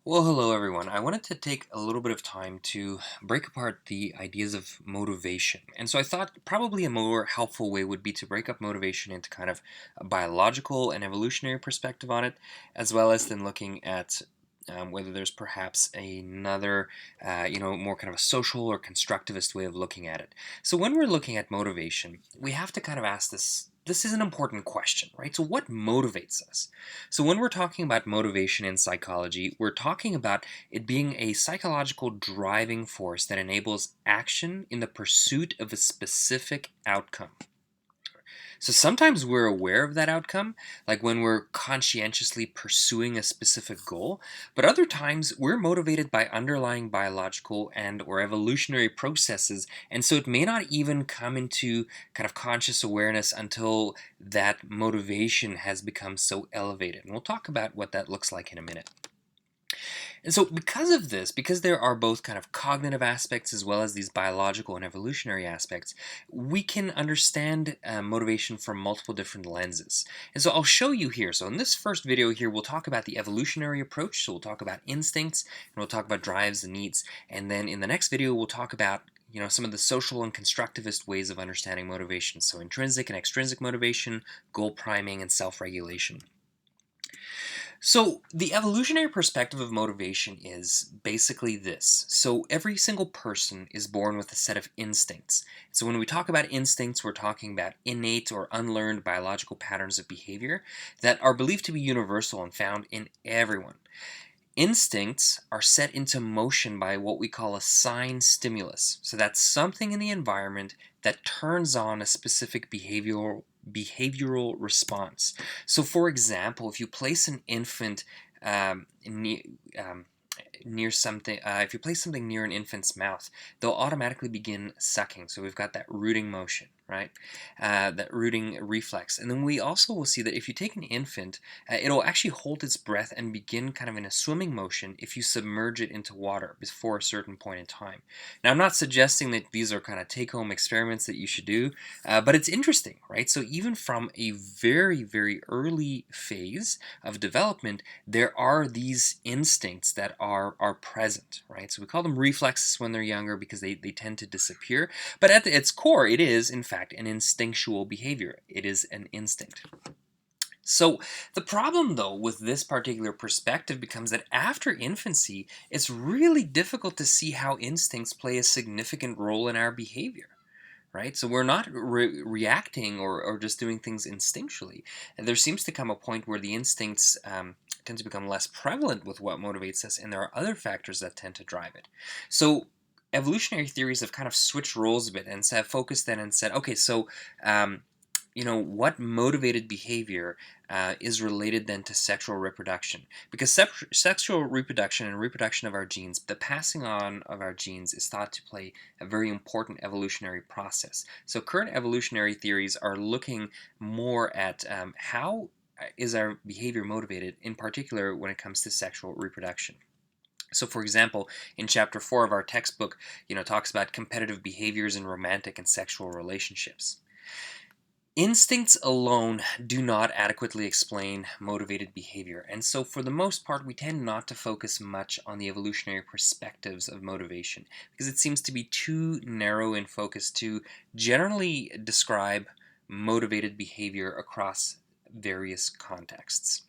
Well, hello everyone. I wanted to take a little bit of time to break apart the ideas of motivation. And so I thought probably a more helpful way would be to break up motivation into kind of a biological and evolutionary perspective on it, as well as then looking at whether there's perhaps another, more kind of a social or constructivist way of looking at it. So when we're looking at motivation, we have to kind of ask this. This is an important question, right? So, what motivates us? So, when we're talking about motivation in psychology, we're talking about it being a psychological driving force that enables action in the pursuit of a specific outcome. So sometimes we're aware of that outcome, like when we're conscientiously pursuing a specific goal, but other times we're motivated by underlying biological and or evolutionary processes, and so it may not even come into kind of conscious awareness until that motivation has become so elevated. And we'll talk about what that looks like in a minute. And so, because of this, because there are both kind of cognitive aspects as well as these biological and evolutionary aspects, we can understand motivation from multiple different lenses. And so, I'll show you here. So, in this first video here, we'll talk about the evolutionary approach. So, we'll talk about instincts and we'll talk about drives and needs. And then in the next video, we'll talk about some of the social and constructivist ways of understanding motivation. So, intrinsic and extrinsic motivation, goal priming, and self regulation. So, the evolutionary perspective of motivation is basically this. So, every single person is born with a set of instincts. So, when we talk about instincts, we're talking about innate or unlearned biological patterns of behavior that are believed to be universal and found in everyone. Instincts are set into motion by what we call a sign stimulus. So that's something in the environment that turns on a specific behavioral response. So, for example, if you place an infant near something, if you place something near an infant's mouth, they'll automatically begin sucking. So we've got that rooting motion, right? That rooting reflex. And then we also will see that if you take an infant, it'll actually hold its breath and begin kind of in a swimming motion if you submerge it into water before a certain point in time. Now, I'm not suggesting that these are kind of take-home experiments that you should do, but it's interesting, right? So even from a very, very early phase of development, there are these instincts that are present, right? So we call them reflexes when they're younger because they tend to disappear. But at its core, it is, in fact, an instinctual behavior. It is an instinct. So the problem, though, with this particular perspective becomes that after infancy, it's really difficult to see how instincts play a significant role in our behavior, right? So we're not reacting or just doing things instinctually. And there seems to come a point where the instincts tend to become less prevalent with what motivates us, and there are other factors that tend to drive it. So evolutionary theories have kind of switched roles a bit and have focused then and said, okay, so what motivated behavior is related then to sexual reproduction? Because sexual reproduction and reproduction of our genes, the passing on of our genes, is thought to play a very important evolutionary process. So current evolutionary theories are looking more at how is our behavior motivated, in particular when it comes to sexual reproduction. So, for example, in chapter 4 of our textbook, talks about competitive behaviors in romantic and sexual relationships. Instincts alone do not adequately explain motivated behavior, and so for the most part, we tend not to focus much on the evolutionary perspectives of motivation because it seems to be too narrow in focus to generally describe motivated behavior across various contexts.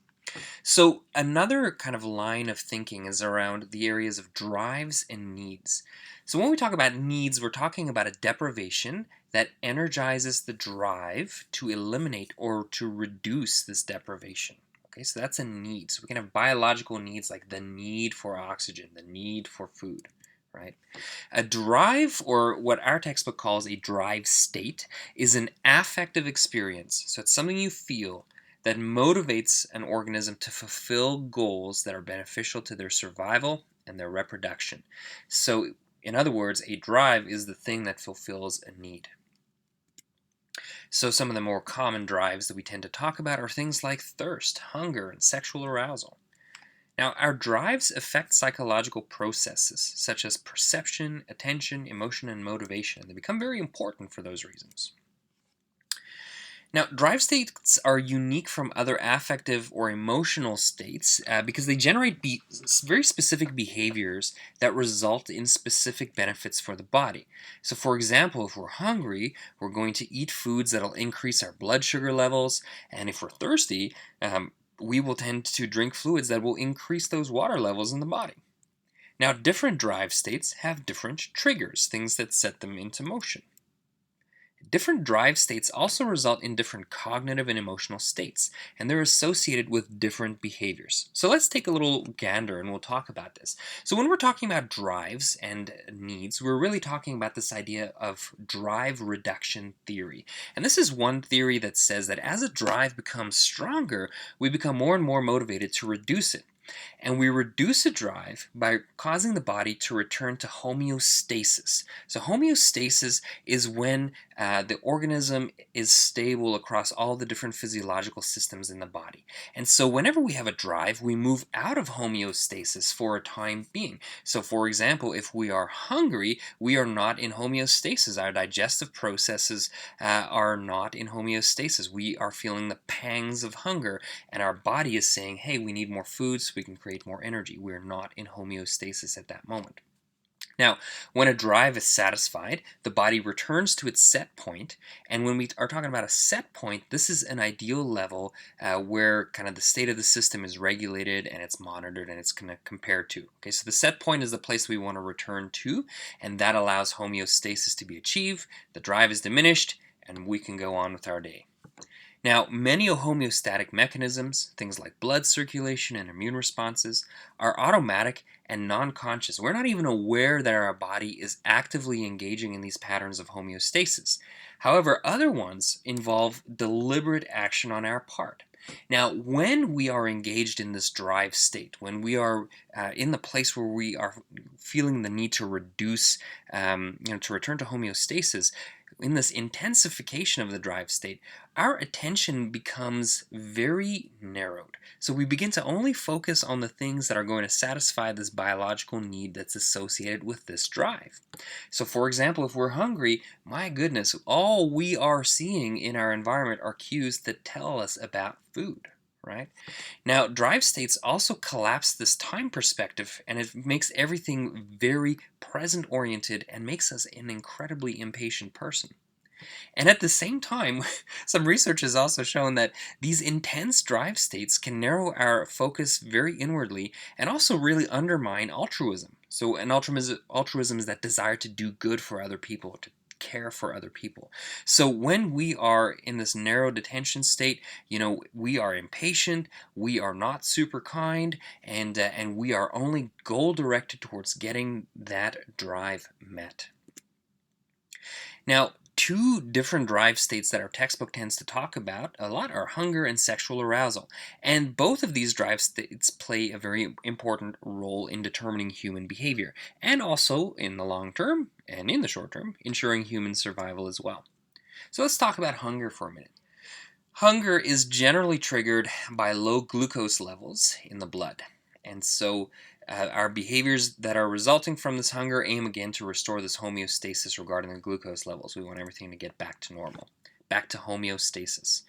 So, another kind of line of thinking is around the areas of drives and needs. So, when we talk about needs, we're talking about a deprivation that energizes the drive to eliminate or to reduce this deprivation. Okay, so that's a need. So, we can have biological needs like the need for oxygen, the need for food, right? A drive, or what our textbook calls a drive state, is an affective experience. So, it's something you feel that motivates an organism to fulfill goals that are beneficial to their survival and their reproduction. So, in other words, a drive is the thing that fulfills a need. So, some of the more common drives that we tend to talk about are things like thirst, hunger, and sexual arousal. Now, our drives affect psychological processes such as perception, attention, emotion, and motivation, and they become very important for those reasons. Now, drive states are unique from other affective or emotional states because they generate very specific behaviors that result in specific benefits for the body. So, for example, if we're hungry, we're going to eat foods that'll increase our blood sugar levels, and if we're thirsty, we will tend to drink fluids that will increase those water levels in the body. Now, different drive states have different triggers, things that set them into motion. Different drive states also result in different cognitive and emotional states, and they're associated with different behaviors. So let's take a little gander and we'll talk about this. So, when we're talking about drives and needs, we're really talking about this idea of drive reduction theory. And this is one theory that says that as a drive becomes stronger, we become more and more motivated to reduce it. And we reduce a drive by causing the body to return to homeostasis. So, homeostasis is when the organism is stable across all the different physiological systems in the body. And so, whenever we have a drive, we move out of homeostasis for a time being. So, for example, if we are hungry, we are not in homeostasis. Our digestive processes are not in homeostasis. We are feeling the pangs of hunger, and our body is saying, hey, we need more food so we can create more energy. We're not in homeostasis at that moment. Now, when a drive is satisfied, the body returns to its set point, and when we are talking about a set point, this is an ideal level where kind of the state of the system is regulated and it's monitored and it's kind of compared to. Okay, so the set point is the place we want to return to, and that allows homeostasis to be achieved, the drive is diminished, and we can go on with our day. Now, many homeostatic mechanisms, things like blood circulation and immune responses, are automatic and non-conscious. We're not even aware that our body is actively engaging in these patterns of homeostasis. However, other ones involve deliberate action on our part. Now, when we are engaged in this drive state, when we are in the place where we are feeling the need to reduce, to return to homeostasis, in this intensification of the drive state, our attention becomes very narrowed. So we begin to only focus on the things that are going to satisfy this biological need that's associated with this drive. So, for example, if we're hungry, my goodness, all we are seeing in our environment are cues that tell us about food. Right? Now, drive states also collapse this time perspective, and it makes everything very present oriented and makes us an incredibly impatient person. And at the same time, some research has also shown that these intense drive states can narrow our focus very inwardly and also really undermine altruism. So, an altruism is that desire to do good for other people, to care for other people. So when we are in this narrow detention state, we are impatient, we are not super kind, and we are only goal directed towards getting that drive met. Now, two different drive states that our textbook tends to talk about a lot are hunger and sexual arousal. And both of these drive states play a very important role in determining human behavior, and also in the long term and in the short term, ensuring human survival as well. So let's talk about hunger for a minute. Hunger is generally triggered by low glucose levels in the blood. And so our behaviors that are resulting from this hunger aim again to restore this homeostasis regarding the glucose levels. We want everything to get back to normal, back to homeostasis.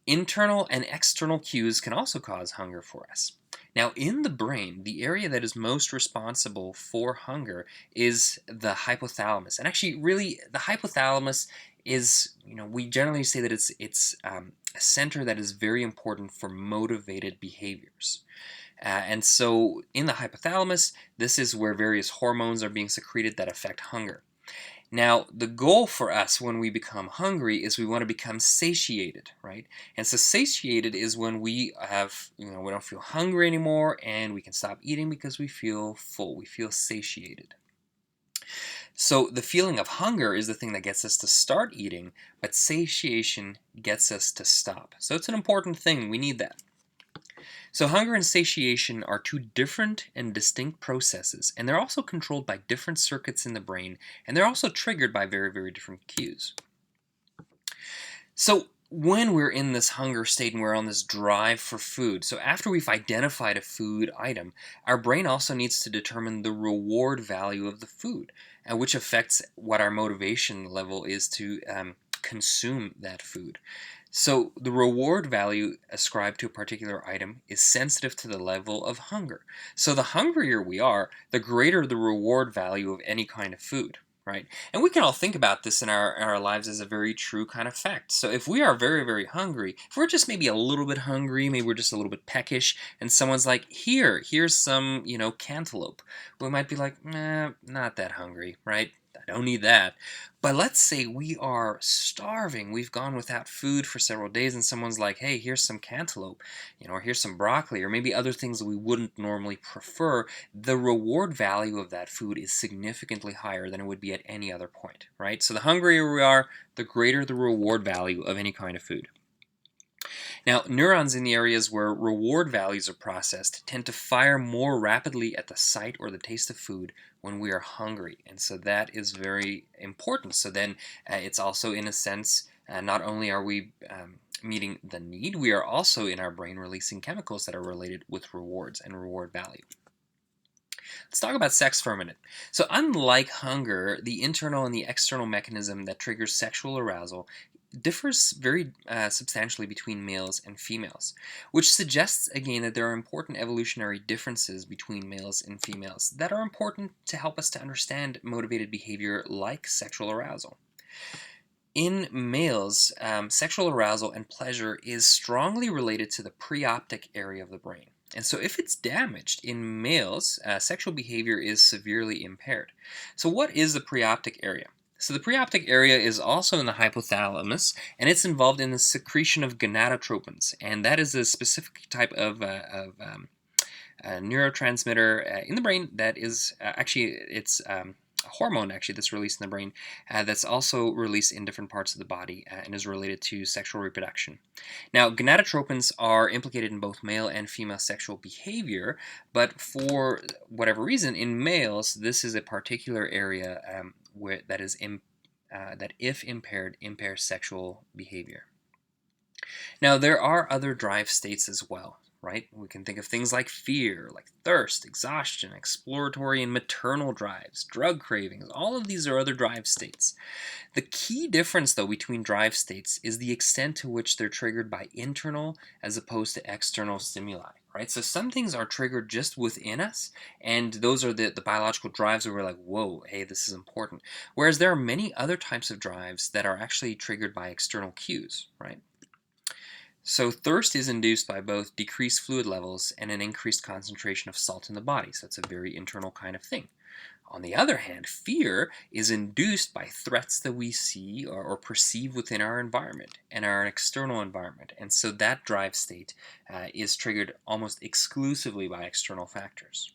Internal and external cues can also cause hunger for us. Now, in the brain, the area that is most responsible for hunger is the hypothalamus. And actually, really, the hypothalamus is, we generally say that it's a center that is very important for motivated behaviors. And so in the hypothalamus, this is where various hormones are being secreted that affect hunger. Now, the goal for us when we become hungry is we want to become satiated, right? And so satiated is when we have, we don't feel hungry anymore and we can stop eating because we feel full, we feel satiated. So the feeling of hunger is the thing that gets us to start eating, but satiation gets us to stop. So it's an important thing, we need that. So hunger and satiation are two different and distinct processes, and they're also controlled by different circuits in the brain, and they're also triggered by very, very different cues. So when we're in this hunger state and we're on this drive for food, so after we've identified a food item, our brain also needs to determine the reward value of the food, which affects what our motivation level is to consume that food. So the reward value ascribed to a particular item is sensitive to the level of hunger. So the hungrier we are, the greater the reward value of any kind of food, right? And we can all think about this in our lives as a very true kind of fact. So if we are very, very hungry, if we're just maybe a little bit hungry, maybe we're just a little bit peckish, and someone's like, here's some, cantaloupe. We might be like, nah, not that hungry, right? I don't need that. But let's say we are starving. We've gone without food for several days, and someone's like, hey, here's some cantaloupe, or here's some broccoli, or maybe other things that we wouldn't normally prefer. The reward value of that food is significantly higher than it would be at any other point, right? So the hungrier we are, the greater the reward value of any kind of food. Now, neurons in the areas where reward values are processed tend to fire more rapidly at the sight or the taste of food when we are hungry. And so that is very important. So then it's also, in a sense, not only are we meeting the need, we are also in our brain releasing chemicals that are related with rewards and reward value. Let's talk about sex for a minute. So, unlike hunger, the internal and the external mechanism that triggers sexual arousal differs very substantially between males and females, which suggests again that there are important evolutionary differences between males and females that are important to help us to understand motivated behavior like sexual arousal. In males, sexual arousal and pleasure is strongly related to the preoptic area of the brain. And so, if it's damaged in males, sexual behavior is severely impaired. So, what is the preoptic area? So, the preoptic area is also in the hypothalamus, and it's involved in the secretion of gonadotropins. And that is a specific type of neurotransmitter in the brain that is it's a hormone actually that's released in the brain that's also released in different parts of the body and is related to sexual reproduction. Now, gonadotropins are implicated in both male and female sexual behavior, but for whatever reason, in males, this is a particular area where that, if impaired, impairs sexual behavior. Now, there are other drive states as well, right? We can think of things like fear, like thirst, exhaustion, exploratory and maternal drives, drug cravings. All of these are other drive states. The key difference, though, between drive states is the extent to which they're triggered by internal as opposed to external stimuli. Right? So some things are triggered just within us, and those are the biological drives where we're like, whoa, hey, this is important. Whereas there are many other types of drives that are actually triggered by external cues, right? So thirst is induced by both decreased fluid levels and an increased concentration of salt in the body. So it's a very internal kind of thing. On the other hand, fear is induced by threats that we see or perceive within our environment and our external environment. And so that drive state is triggered almost exclusively by external factors.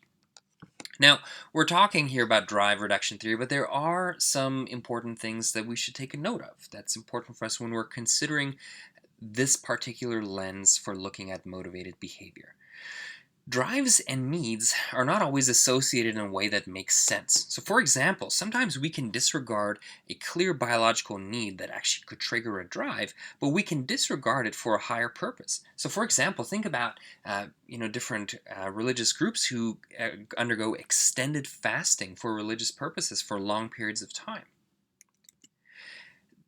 Now, we're talking here about drive reduction theory, but there are some important things that we should take a note of. That's important for us when we're considering this particular lens for looking at motivated behavior. Drives and needs are not always associated in a way that makes sense. So, for example, sometimes we can disregard a clear biological need that actually could trigger a drive, but we can disregard it for a higher purpose. So, for example, think about different religious groups who undergo extended fasting for religious purposes for long periods of time.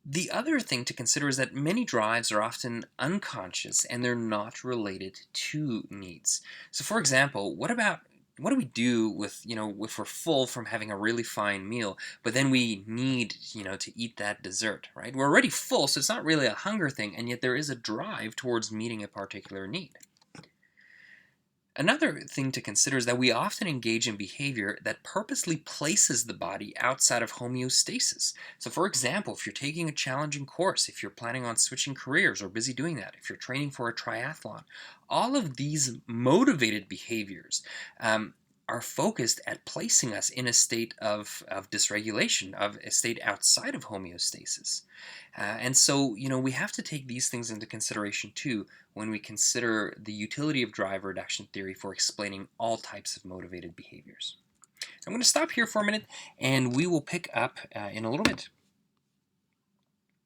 The other thing to consider is that many drives are often unconscious and they're not related to needs. So, for example, what do we do with, if we're full from having a really fine meal, but then we need, to eat that dessert, right? We're already full, so it's not really a hunger thing, and yet there is a drive towards meeting a particular need. Another thing to consider is that we often engage in behavior that purposely places the body outside of homeostasis. So, for example, if you're taking a challenging course, if you're planning on switching careers or busy doing that, if you're training for a triathlon, all of these motivated behaviors are focused at placing us in a state of dysregulation, of a state outside of homeostasis. And so, we have to take these things into consideration too when we consider the utility of drive reduction theory for explaining all types of motivated behaviors. I'm going to stop here for a minute and we will pick up in a little bit.